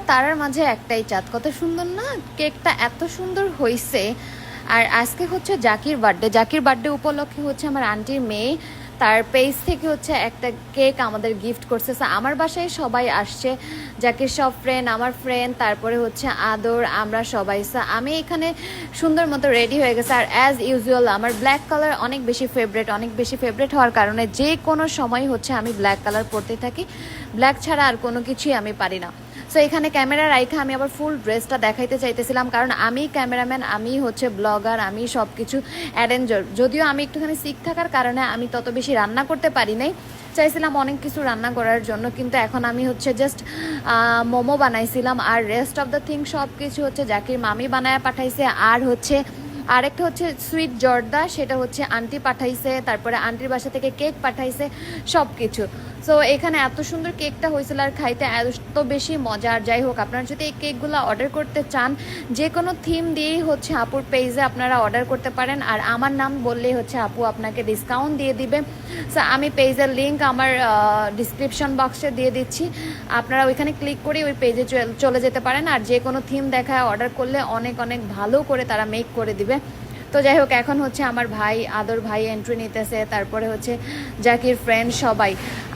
তারার মাঝে একটাই চাঁদ, কত সুন্দর না? কেকটা এত সুন্দর হয়েছে। আর আজকে হচ্ছে জাকির বার্থডে উপলক্ষে হচ্ছে আমার আন্টির মেয়ে তার পেজ থেকে হচ্ছে একটা কেক আমাদের গিফট করছে। আমার বাসায় সবাই আসছে, জাকির সব ফ্রেন্ড, আমার ফ্রেন্ড, তারপরে হচ্ছে আদর, আমরা সবাই। আমি এখানে সুন্দর মতো রেডি হয়ে গেছে। আর অ্যাজ ইউজুয়াল আমার ব্ল্যাক কালার অনেক বেশি ফেভারেট হওয়ার কারণে যে কোনো সময় হচ্ছে আমি ব্ল্যাক কালার পরতে থাকি। ব্ল্যাক ছাড়া আর কোনো কিছুই আমি পারি না। সো এখানে ক্যামেরা রাইখা আমি আবার ফুল ড্রেসটা দেখাইতে চাইতেছিলাম, কারণ আমি ক্যামেরাম্যান, আমি হচ্ছে ব্লগার, আমি সব কিছু অ্যারেঞ্জার। যদিও আমি একটুখানি সিক থাকার কারণে আমি তত বেশি রান্না করতে পারি নাই, চাইছিলাম অনেক কিছু রান্না করার জন্য, কিন্তু এখন আমি হচ্ছে জাস্ট মোমো বানাইছিলাম। আর রেস্ট অফ দ্য থিং সব কিছু হচ্ছে জাকির মামি বানায় পাঠাইছে। আর হচ্ছে আরেকটা হচ্ছে সুইট জর্দা, সেটা হচ্ছে আন্টি পাঠাইছে, তারপরে আন্টির বাসা থেকে কেক পাঠাইছে, সব কিছু। সো এখানে এত সুন্দর কেকটা হয়েছিল আর খাইতে এত বেশি মজা। আর যাই হোক, আপনারা যদি এই কেকগুলো অর্ডার করতে চান, যে কোনো থিম দিয়েই হচ্ছে আপুর পেজে আপনারা অর্ডার করতে পারেন। আর আমার নাম বললেই হচ্ছে আপু আপনাকে ডিসকাউন্ট দিয়ে দিবে। সো আমি পেজের লিঙ্ক আমার ডিসক্রিপশন বক্সে দিয়ে দিচ্ছি, আপনারা ওইখানে ক্লিক করে ওই পেজে চলে যেতে পারেন। আর যে কোনো থিম দেখায় অর্ডার করলে অনেক অনেক ভালো করে তারা মেক করে দিবে। তো যাই হোক, এখন হচ্ছে আমার ভাই, আদর ভাই এন্ট্রি নিতেছে, তারপরে হচ্ছে জাকির ফ্রেন্ড সবাই।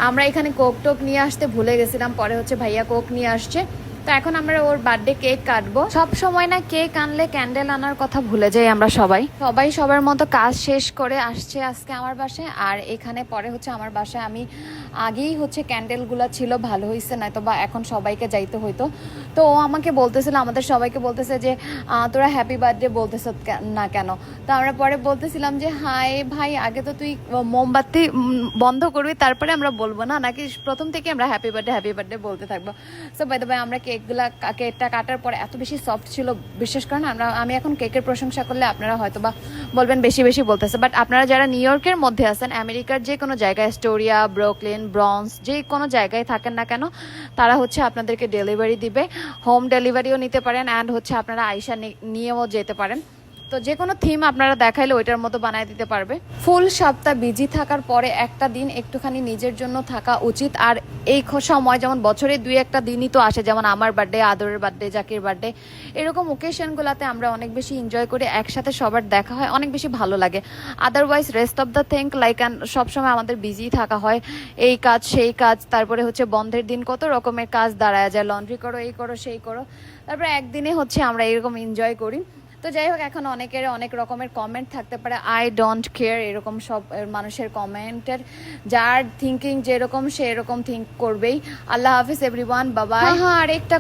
আমরা এখানে কোক টোক নিয়ে আসতে ভুলে গেছিলাম, পরে হচ্ছে ভাইয়া কোক নিয়ে আসছে। তো এখন আমরা ওর বার্থডে কেক কাটবো। সব সময় না কেক আনলে ক্যান্ডেল আনার কথা ভুলে যাই আমরা সবাই সবার মতো কাজ শেষ করে আসছে আজকে আমার বাসায়। আর এখানে পরে হচ্ছে আমার বাসায় আমি আগেই হচ্ছে ক্যান্ডেলগুলো ছিল, ভালো হয়েছে, নয়তো বা এখন সবাইকে যাইতে হইতো। তো ও আমাকে বলতেছিল, আমাদের সবাইকে বলতেছে যে তোরা হ্যাপি বার্থডে বলতেছ না কেন? তো আমরা পরে বলতেছিলাম যে হাই ভাই, আগে তো তুই মোমবাতি বন্ধ করবি, তারপরে আমরা বলবো না, নাকি প্রথম থেকে আমরা হ্যাপি বার্থডে বলতে থাকবো? সো বাই দ্য ওয়ে, আমরা কেকটা কাটার পরে এত বেশি সফট ছিল, বিশ্বাস করেন। আমি এখন কেকের প্রশংসা করলে আপনারা হয়তো বা বলবেন বেশি বলতেছে, বাট আপনারা যারা নিউ ইয়র্কের মধ্যে আছেন, আমেরিকার যে কোনো জায়গায়, অ্যাস্টোরিয়া, ব্রুকলিন, ব্রঞ্জ, যে কোনো জায়গায় থাকেন না কেন, তারা হচ্ছে আপনাদেরকে ডেলিভারি দিবে। হোম ডেলিভারিও নিতে পারেন, অ্যান্ড হচ্ছে আপনারা আইসা নিয়েও যেতে পারেন। তো যে কোনো থিম আপনারা দেখাইলে ওইটার মতো বানায় দিতে পারবে। ফুল সপ্তাহ বিজি থাকার পরে একটা দিন একটুখানি নিজের জন্য থাকা উচিত। আর এই সময় যেমন বছরে 2-1 দিনই তো আসে, যেমন আমার বার্থডে, আদরের বার্থডে, জাকির বার্থডে, এরকম ওকেশনগুলোতে আমরা অনেক বেশি এনজয় করি, একসাথে সবার দেখা হয়, অনেক বেশি ভালো লাগে। Otherwise rest of the thing সবসময় আমাদের বিজি থাকা হয়, এই কাজ সেই কাজ, তারপরে হচ্ছে বন্ধের দিন কত রকমের কাজ দাঁড়ায় যায়, লন্ড্রি করো, এই করো সেই করো, তারপরে একদিনে হচ্ছে আমরা এরকম এনজয় করি। তো যাই হোক, এখন অনেকের অনেক রকমের কমেন্ট থাকতে পারে, আই ডোন্ট কেয়ার, এরকম সব মানুষের কমেন্টের, যার থিঙ্কিং যেরকম সে এরকম থিঙ্ক করবেই। আল্লাহ হাফিজ এভরিওয়ান, বাই বাই। হ্যাঁ, আর একটা